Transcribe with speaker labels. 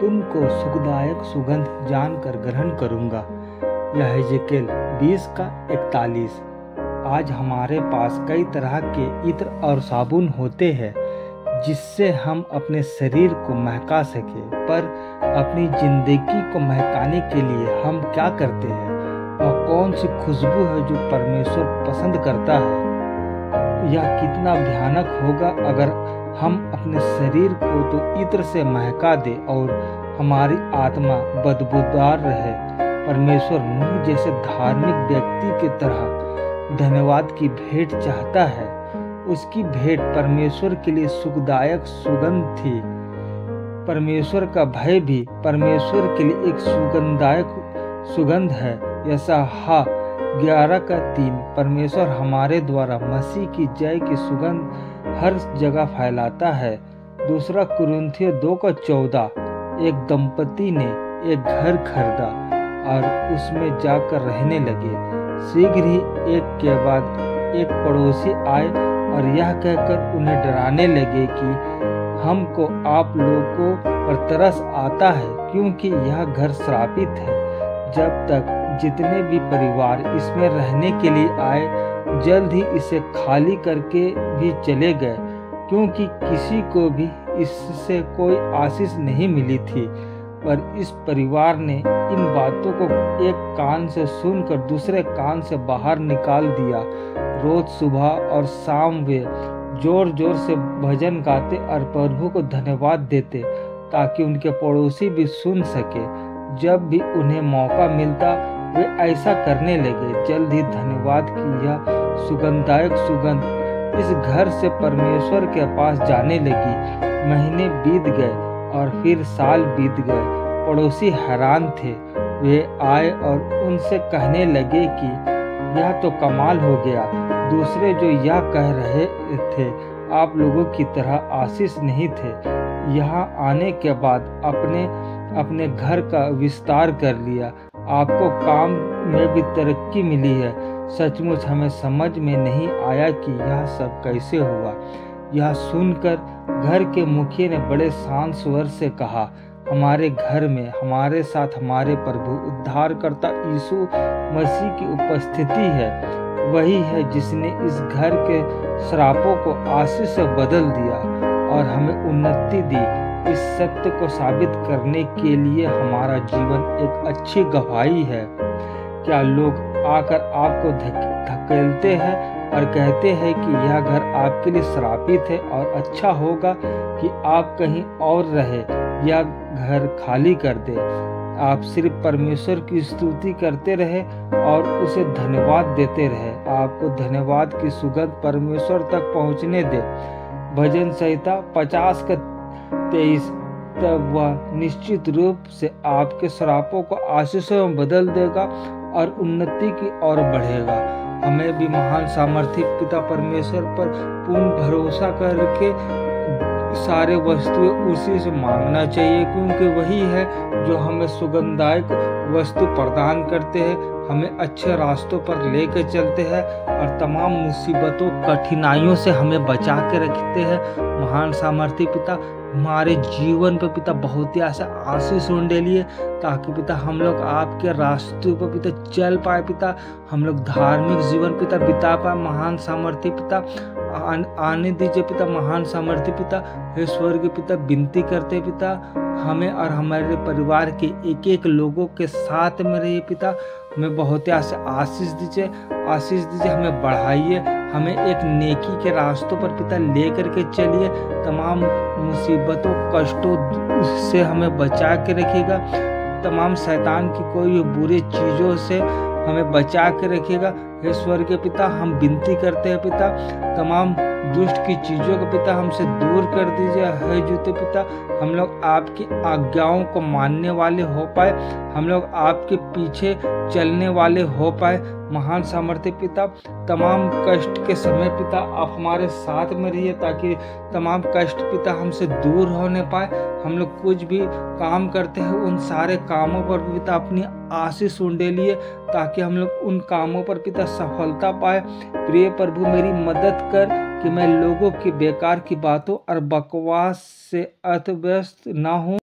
Speaker 1: तुमको सुखदायक सुगंध जानकर ग्रहण करूँगा। यह हेजेकेल 20:41। आज हमारे पास कई तरह के इत्र और साबुन होते हैं जिससे हम अपने शरीर को महका सकें, पर अपनी जिंदगी को महकाने के लिए हम क्या करते हैं? वह कौन सी खुशबू है जो परमेश्वर पसंद करता है? यह कितना भयानक होगा अगर हम अपने शरीर को तो इत्र से महका दें और हमारी आत्मा बदबूदार रहे। परमेश्वर नूह जैसे धार्मिक व्यक्ति की तरह धन्यवाद की भेंट चाहता है। उसकी भेंट परमेश्वर के लिए सुखदायक सुगंध थी। परमेश्वर का भय भी परमेश्वर के लिए एक सुगंधदायक सुगंध है। यशायाह 11:3। परमेश्वर हमारे द्वारा मसीह की जय की सुगंध हर जगह फैलाता है। दूसरा कुरिन्थियों 2:14। एक दंपति ने एक घर खरीदा और उसमें जाकर रहने लगे। शीघ्र ही एक के बाद एक पड़ोसी आए और यह कहकर उन्हें डराने लगे कि हमको आप लोगों पर तरस आता है क्योंकि यह घर श्रापित है। जब तक जितने भी परिवार इसमें रहने के लिए आए जल्द ही इसे खाली करके भी चले गए क्योंकि किसी को भी इससे कोई आशीष नहीं मिली थी। पर इस परिवार ने इन बातों को एक कान से सुनकर दूसरे कान से बाहर निकाल दिया। रोज सुबह और शाम वे जोर जोर से भजन गाते और प्रभु को धन्यवाद देते ताकि उनके पड़ोसी भी सुन सके। जब भी उन्हें मौका मिलता वे ऐसा करने लगे। जल्द ही धन्यवाद की यह सुगंधदायक सुगंध इस घर से परमेश्वर के पास जाने लगी। महीने बीत गए और फिर साल बीत गए। पड़ोसी हैरान थे। वे आए और उनसे कहने लगे कि यह तो कमाल हो गया। दूसरे जो यह कह रहे थे आप लोगों की तरह आशीष नहीं थे। यहाँ आने के बाद अपने अपने घर का विस्तार कर लिया। आपको काम में भी तरक्की मिली है। सचमुच हमें समझ में नहीं आया कि यह सब कैसे हुआ। यह सुनकर घर के मुखिया ने बड़े शांत स्वर से कहा, हमारे घर में हमारे साथ हमारे प्रभु उद्धारकर्ता यीशु मसीह की उपस्थिति है। वही है जिसने इस घर के श्रापों को आशीष से बदल दिया और हमें उन्नति दी। इस सत्य को साबित करने के लिए हमारा जीवन एक अच्छी गवाही है। क्या लोग आकर आपको धकेलते हैं और कहते हैं कि यह घर आपके लिए श्रापित है और अच्छा होगा कि आप कहीं और रहे या घर खाली कर दे? आप सिर्फ परमेश्वर की स्तुति करते रहे और उसे धन्यवाद देते रहे। आपको धन्यवाद की सुगंध परमेश्वर तक पहुंचने दे। भजन संहिता 50:23। तब वह निश्चित रूप से आपके श्रापों को आशीषों में बदल देगा और उन्नति की ओर बढ़ेगा। हमें भी महान सामर्थी पिता परमेश्वर पर पूर्ण भरोसा करके सारे वस्तुएं उसी से मांगना चाहिए क्योंकि वही है जो हमें सुगंधदायक वस्तु प्रदान करते हैं, हमें अच्छे रास्तों पर लेकर चलते हैं और तमाम मुसीबतों कठिनाइयों से हमें बचा के रखते हैं। महान सामर्थी पिता हमारे जीवन पर पिता बहुत ही ऐसा आशीष लिए ताकि पिता हम लोग आपके रास्तों पर पिता चल पाए। पिता हम लोग धार्मिक जीवन पिता बिता पाए। महान सामर्थी पिता आने दीजिए पिता। महान सामर्थी पिता हे स्वर्गीय पिता विनती करते पिता हमें और हमारे परिवार के एक एक लोगों के साथ में रहिए पिता। हमें बहुत ही ऐसे आशीष दीजिए हमें बढ़ाइए। हमें एक नेकी के रास्तों पर पिता ले करके चलिए। तमाम मुसीबतों कष्टों से हमें बचा के रखिएगा। तमाम शैतान की कोई बुरी चीज़ों से हमें बचा के रखिएगा। हे स्वर्गीय पिता हम विनती करते हैं पिता तमाम दुष्ट की चीज़ों को पिता हमसे दूर कर दीजिए। हे जूते पिता हम लोग आपकी आज्ञाओं को मानने वाले हो पाए, हम लोग आपके पीछे चलने वाले हो पाए। महान सामर्थ्य पिता तमाम कष्ट के समय पिता आप हमारे साथ में रहिए ताकि तमाम कष्ट पिता हमसे दूर होने पाए। हम लोग कुछ भी काम करते हैं उन सारे कामों पर पिता अपनी आशीष उंडेलिए ताकि हम लोग उन कामों पर पिता सफलता पाए। प्रिय प्रभु मेरी मदद कर कि मैं लोगों की बेकार की बातों और बकवास से अर्थव्यस्त ना हूँ।